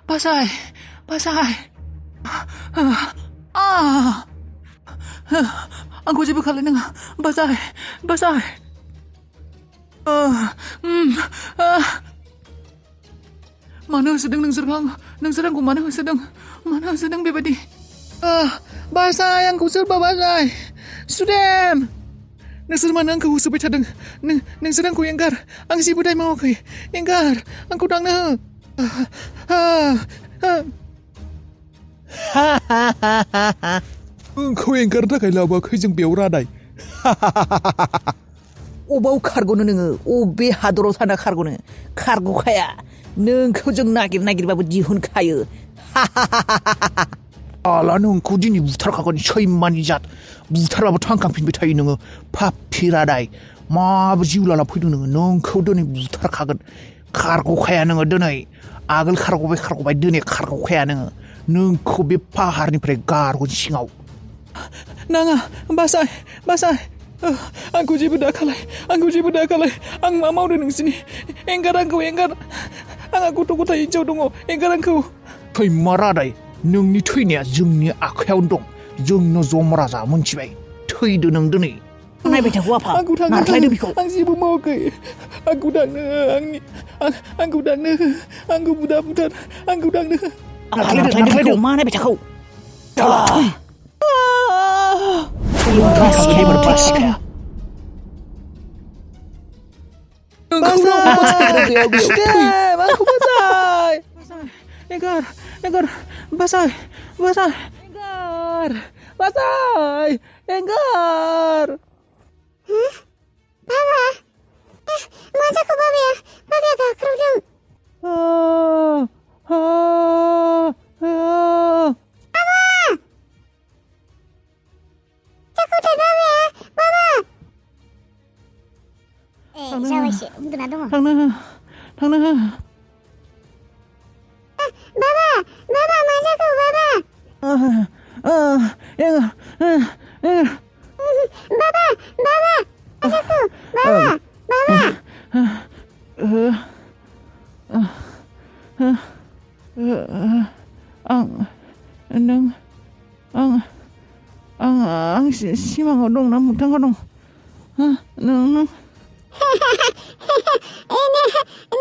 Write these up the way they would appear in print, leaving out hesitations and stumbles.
बासाय आंखौ जेबो खालायनाङा बासाय मानो होसोदों नोंसोर आंखौ मानो होसोदों बेबायदि बासाय आंखौ सोरबा बासाय सुदेम नोंसोर मानो आंखौ होसोबाय थादों नोंसोर आंखौ एंगार आं जेबो दाय मावाखै एंगार आंखौ दांनो नोंखौ एंगारनो थाखाय लाबोआखै जों बेयाव रादाय अबाव खारग'नो नोङो अबे हादराव थाना खारग'खाया नोंखौ जों नागिरबाबो दिहुनखायो आला नोंखौ दिनै बुथारखागोन सैमानि जात बुथारबाबो थांखांफिनबाय थायो नोङो पापि रादाय माबो जिउ लाना फैदों नोंखौ दिनै बुथारखागोन खारग'खाया नोङो दिनै आगोल खारग'बाय दिनै खारग'खाया नोंखौ बे पाहारनिफ्राय गारगोन सिङाव नाङा बासाय आंखौ जेबो दाखालाय आं मा मावदों नोंसिनि एंगार आंखौ आंहा गथ' गथाय हिन्जाव दङ एंगार आंखौ सैमा रादाय नोंनि थैनाया जोंनि आखायावनो दं जोंनो जमराजा मोनथिबाय थैदो नों दिनै नायबाय थागौ आफा आंखौ थांनो नारख्लायदो बेखौ आं जेबो मावाखै आंखौ दांनो आंखौ बुथार आंखौ दांनो नारख्लायदो मा नायबाय थागौ एंगार बाबा मा जाखो बाबाया गाख्रावदों जाखोथाय बाबा जाबायसो उन्दुना दङ थांनो हो बाबा मा जाखो बाबा बाबा मा जाखो बाबा आं सिमाङाव दं ना मोगथाङाव दं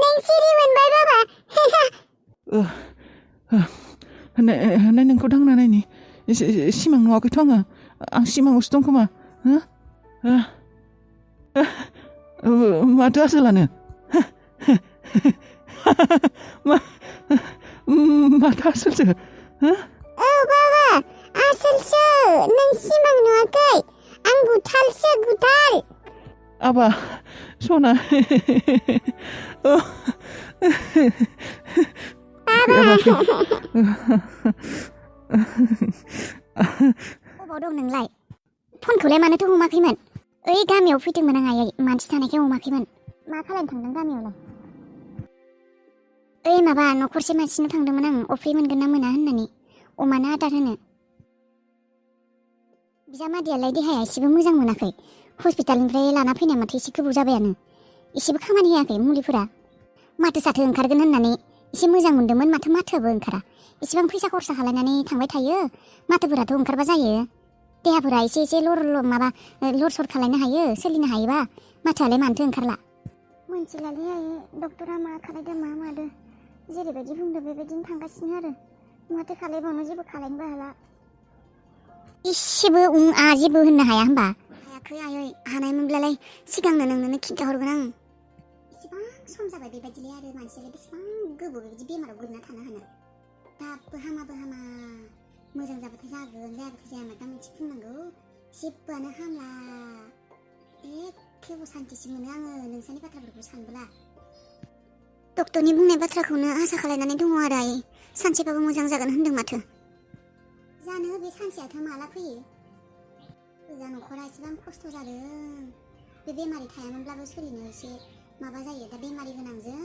नों सिरि मोनबाय बाबा नोंखौ दांना नायनि सिमां नुवाखैथ' आं सिमाङावसो दं खोमा माथो आसोलानो माथो आसोलसो औ बाबा आसोलसो नों सिमां नुवाखै आं गुथालसो गुथाल आबा सना अबाव दं नोंलाय फनखौलाय मानोथो हमाखैमोन ओइ गामियाव फैदोंमोन आं आयै मानसि थानायखाय हमाखैमोन मा खालामनो थांदों गामियावलाय ओइ माबा न'खरसे मानसिनो थांदोंमोन आं अफ्रि मोनगोन ना मोना होननानै अमानो आदार होनो बिजामादैयालाय देहाया एसेबो मोजां मोनाखै हस्पिटालनिफ्राय लाना फैनाय माथो एसे गोबाव जाबायानो एसेबो खामानि होआखै मुलिफोरा माथो साथो ओंखारगोन होननानै एसे मोजां मोनदोंमोन माथो माथोआबो ओंखारा एसेबां फैसा खरसा खालायनानै थांबाय थायो माथोफोराथ' ओंखारबा जायो देहाफोरा एसे लर सर खालायनो हायो सोलिनो हायोबा माथोआलाय मानोथो ओंखारला मोनथिलालै आयै डक्टरा मा खालायदों मा मादो जेरैबायदि बुंदों बेबायदिनो थांगासिनो आरो माथो खालायबावनो जेबो खालायनोबो हाला इसेबो जेबो होननो हाया होनबा हायाखै आयै हानायमोनब्लालाय सिगांनो नोंनो खिन्थाहरगोन आं इसेबां सम जाबाय बेबायदिलाय आरो मानसियालाय बेसेबां गोबाव बेबायदि बेमाराव गोलैना थानो हानो दाबो हामा मोजां जाबाथाय जागोन जायाबाथाय जाया माबा मोनसे बुंनांगौ जेबोआनो हामला एखे सान्थिसो मोनो आङो नोंसानि बाथ्राफोरखौ सानब्ला डक्टरनि बुंनाय बाथ्राखौनो आसा खालायनानै दङ आरो आयै सानसेबाबो मोजां जागोन होनदों माथो जानो बे सानसेयाथ' माला फैयो गोजा न'खरा एसेबां खस्थ' जादों बे बेमारि थायामोनब्लाबो सोलिनो एसे माबा जायो दा बेमारि गोनांजों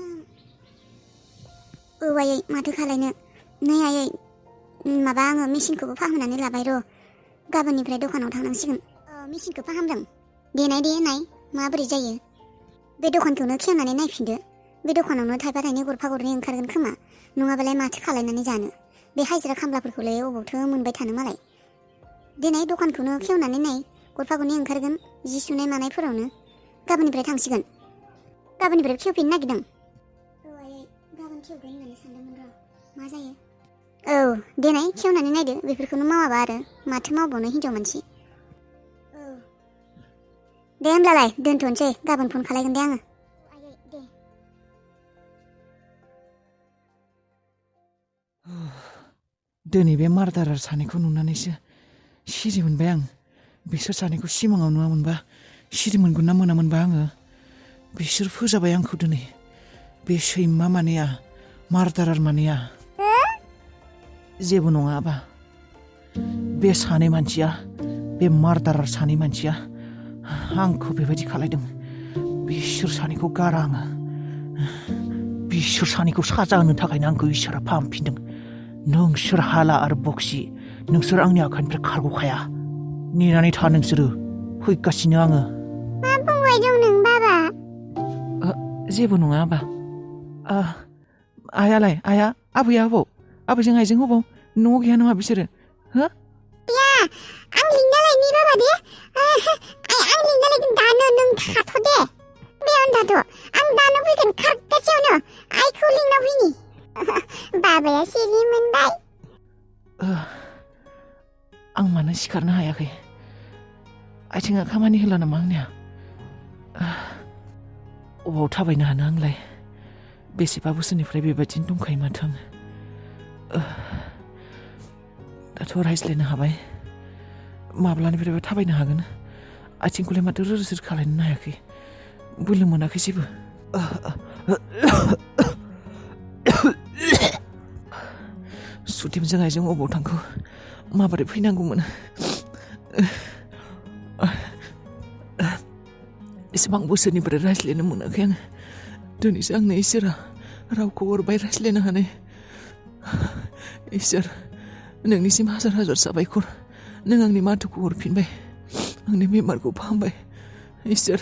आयै माथो खालायनो नै आयै माबा आङो मेसिनखौबो फाहामनानै लाबाय र' गाबोननिफ्राय दखानाव थांनांसिगोन मेसिनखौ फाहामदों देनाय माबोरै जायो बे दखानखौनो खेवनानै नायफिनदो बे दखानावनो थाइफा थाइनै गरफा गरनै ओंखारगोन खोमा नङाबालाय माथो खालायनानै जानो बे हाजिरा खामलाफोरखौलाय अबावथो मोनबाय थानो मालाय दिनै दखानखौनो खेवनानै नाय गरफा गरनै ओंखारगोन जि सुनाय मानायफोरावनो गाबोननिफ्राय थांसिगोन गाबोननिफ्राय खेवफिननो नागिरदों औ आयै गाबोन खेवगोन होननानै सानदोंमोन र' मा जायो औ देनाय खेवनानै नायदो बेफोरखौनो मावाबा आरो माथो मावबावनो हिनजाव मानसि औ दे होमब्लालाय दोनथ'नोसै गाबोन फन खालायगोन दे आङो आयै दे दिनै बे मार्दारार सानैखौ नुनानैसो सिरि मोनबाय आं बिसोर सानैखौ सिमाङाव नुवामोनबा सिरि मोनगोन ना मोनामोनबा आङो बिसोर फोजाबाय आंखौ दिनै बे सैमा मानैया मार्दारार मानैया जेबो नङा आबा बे सानै मानसिया बे मार्दारार सानै मानसिया आंखौ बेबायदि खालायदों बिसोर सानैखौ गारा आङो बिसोर सानैखौ साजा होनो थाखायनो आंखौ इसोरा फाहामफिनदों नोंसोर हाला आरो बक्सि नोंसोर आंनि आखाइनिफ्राय खारग'खाया नेनानै था नोंसोरो फैगासिनो आङो मा बुंबाय दं नों बाबा जेबो नङा आबा आइयालाय आइया आबैया अबाव आबैजों आइजों अबाव न'आव गैया नामा बिसोरो हो आं लिंना लायनि बाबा दे आं लिंना लायगोन दानो नों थाथ' दे बेयावनो थाथ' आं दानो फैगोन खारगासेयावनो आइखौ लिंना फैनि बाबाया सिरि मोनबाय आं मानो सिखारनो हायाखै आथिङा खामानि होला नामा आंनिया अबाव थाबायनो हानो आंलाय बेसेबा बोसोरनिफ्राय बेबायदिनो दंखायो माथो आङो दाथ' रायज्लायनो हाबाय माब्लानिफ्रायबा थाबायनो हागोन आथिंखौलाय माथो रोर खालायनो हायाखै बोलो मोनाखै जेबो सुदेमजों आइजों अबाव थांखो माबोरै फैनांगौमोन एसेबां बोसोरनिफ्राय रायज्लायनो मोनाखै आङो दिनैसो आंनो इसोरा रावखौ हरबाय रायज्लायनो हानाय इसोर नोंनिसिम हाजार हाजार साबायखर नों आंनि माथोखौ हरफिनबाय आंनि बेमारखौ फाहामबाय इसोर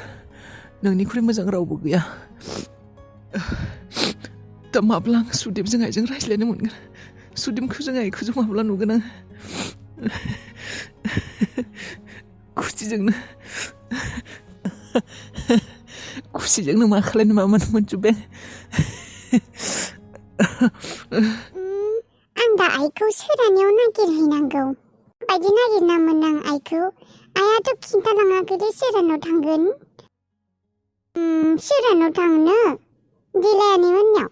नोंनिख्रुइ मोजां रावबो गैया दा माब्ला आं सुदेमजों आइजों रायज्लायनो मोनगोन सुदेमखौ जों आइखौ माब्ला नुगोन आं खुसिजोंनो मा खालायनो मामोन मोनजोब्बाय आं दा आइखौ सोरानियाव नागिरहैनांगौ बायदि नागिरनामोन आं आइखौ आइयाथ' खिन्थालाङाखै दे सोरानाव थांगोन सोरानाव थांनो दिलायानि मोननाव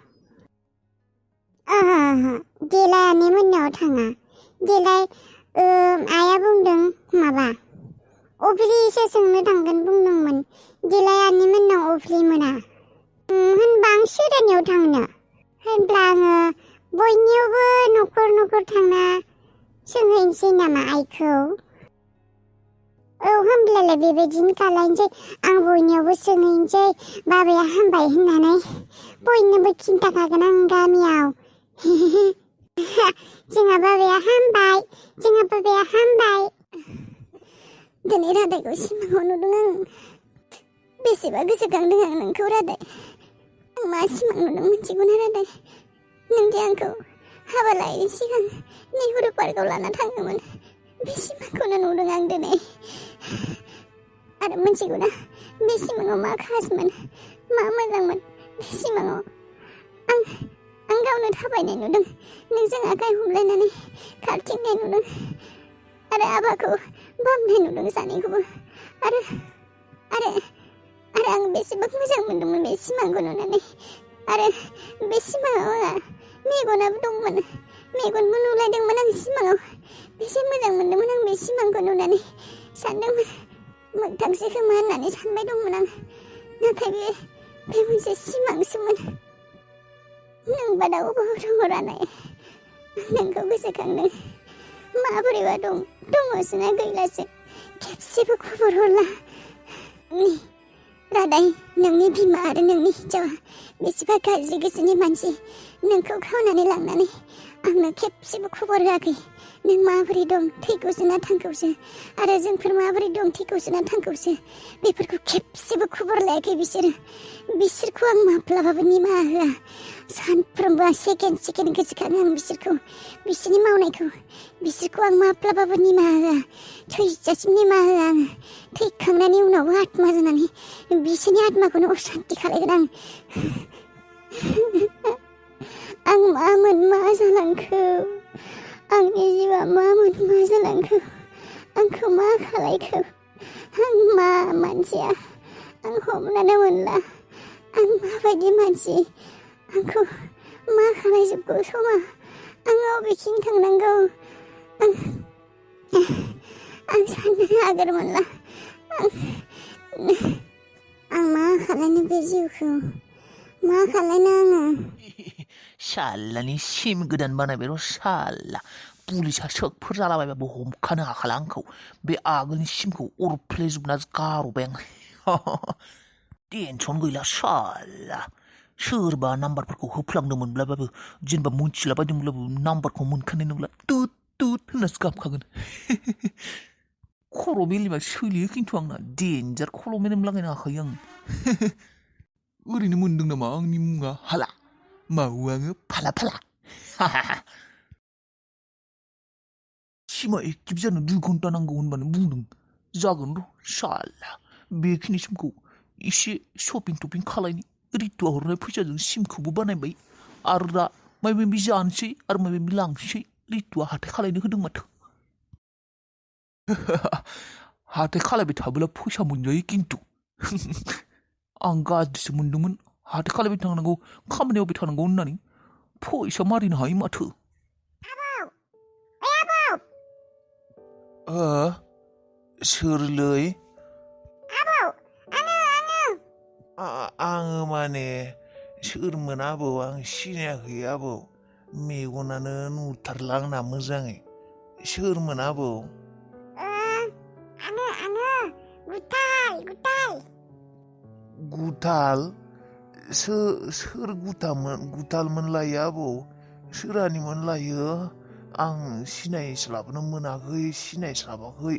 दिलायानि मोननाव थाङा दिलाय आइया बुंदों माबा अफ्रिसो सोंनो थांगोन बुंदोंमोन दिलायानि मोननाव अफ्रि मोना होनबा आं सोरानियाव थांनो होनब्ला आङो बयनियावबो न'खर न'खर थांना सोंहैनोसै नामा आइखौ औ होनब्लालाय बेबायदिनो खालायनोसै आं बयनियावबो सोंहैनोसै बाबाया हामबाय होननानै बयनोबो खिन्थाखागोन आं गामियाव जोंहा बाबाया हामबाय दिनै रादायखौ सिमाङाव नुदों आं बेसेबा गोसोखांदों आं नोंखौ रादाय आं मा सिमां नुदों मिथिगौना रादाय नोंदि आंखौ हाबा लायैनि सिगां नेहुरु पार्कआव लाना थाङोमोन बे सिमांखौनो नुदों आं दिनै आरो मिथिगौना बे सिमाङाव मा खासमोन मा मोजांमोन बे सिमाङाव आं गावनो थाबायनाय नुदों नोंजों आखाइ हमलायनानै खारथिंनाय नुदों आरो आबाखौ बामनाय नुदों सानैखौबो आरो आं बेसेबा मोजां मोनदोंमोन बे सिमांखौ नुनानै आरो बे सिमाङाव आंहा मेगनाबो दंमोन मेगनबो नुलायदोंमोन आं सिमाङाव बेसे मोजां मोनदोंमोन आं बे सिमांखौ नुनानै सानदोंमोन मोगथांसो खोमा होननानै सानबाय दंमोन आं नाथाय बे मोनसे सिमांसोमोन नोंबा दा अबाव दङ रानाय नोंखौ गोसोखांदों माबोरैबा दङसो ना गैलासो खेबसेबो खबर हरला रादाय नोंनि बिमा आरो नोंनि हिन्जावा बेसेबा गाज्रि गोसोनि मानसि नोंखौ खावनानै लांनानै आंनो खेबसेबो खबर होआखै नों माबोरै दं थैगौसो ना थांगौसो आरो जोंफोर माबोरै दं थैगौसो ना थांगौसो बेफोरखौ खेबसेबो खबर लायाखै बिसोरखौ आं माब्लाबाबो निमाहा होआ सानफ्रोमबो सेकेन्ड गोसोखाङो आं बिसोरनि मावनायखौ बिसोरखौ आं माब्लाबाबो निमाहा होआ थैजासिम निमाहा होआ आङो थैखांनायनि उनावबो आत्मा जानानै बिसोरनि आत्माखौनो असान्ति खालायगोन आं मामोन मा जालांखो आंनि जिउआ मामोन मा जालांखो आंखौ मा खालायखो आं मा मानसिया आं हमनानै मोनला आं माबायदि मानसि आंखौ मा खालायजोबगौ समा आं अबेथिं थांनांगौ आं साननो आगोर मोनला आं मा खालायनो बे जिउखौ मा खालायनो आङो सालानि सिम गोदान बानायबाय र' साला पुलिसा सोगफोर जालाबायबाबो हमखानो हाखाला आंखौ बे आगोलनि सिमखौ अरफ्लेजोबना गारबाय आं टेनसन गैला साला सोरबा नाम्बारफोरखौ होफ्लांदोंमोनब्लाबो जेनेबा मोनथिला बायदोंब्लाबो नाम्बारखौ मोनखानाय नंला तुत तुत होननासो गाबखागोन खर' मेलेमा सोलियो खिन्थु आंना डेन्जार खर' मेलेम लागायनो हाखायो आं ओरैनो मोनदों नामा आंनि मुङा हाला मावो आङो फाला फाला सिमा एक्टिभ जानो 2 घन्टा नांगौ होनबानो बुंदों जागोन र' साला बेखिनि समखौ एसे शपिं टपिं खालायनि रितुआ हरनाय फैसाजों सिमखौबो बानायबाय आरो दा माबा माबि जानोसै आरो माबा माबि लांसै रितुआ हाथाय खालायनो होदों माथो हाथाय खालायबाय थाबोला फैसा मोनजायो खिन्थु आं गाज्रिसो मोनदोंमोन हाथाय खालायबाय थानांगौ खामानियाव थांबाय थानांगौ होननानै फैसा मारिनो हायो माथो सोरलै आङो माने सोरमोन आबौ आं सिनायाखै आबौ मेगनानो नुथारला आंना मोजाङै सोरमोन आबौ गुथाल सोर गुथालमोनलायो आबौ सोरानिमोन लायो आं सिनायस्लाबनो मोनाखै सिनायस्लाबाखै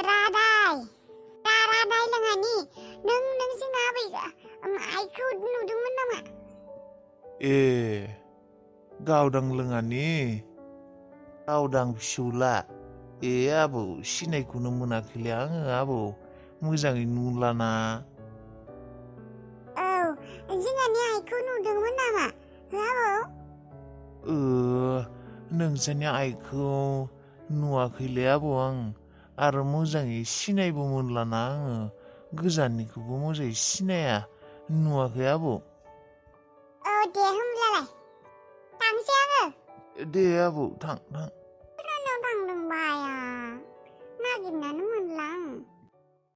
रादाय लोङानि नों जोंना आइखौ नुदोंमोन नामा ए गावदां लोङानि गावदां फिसौला ए आबौ सिनायखौनो मोनाखैलै आङो आबौ मोजाङै नुलाना औ जोंहानि आइखौ नुदोंमोन नामा आबौ नोंसानि आइखौ नुवाखैलै आबौ आं आरो मोजाङै सिनायबो मोनलाना आङो गोजाननिखौबो मोजाङै सिनाया नुवाखै आबौ औ दे होमब्लालाय थांसै आङो दे आबौ थां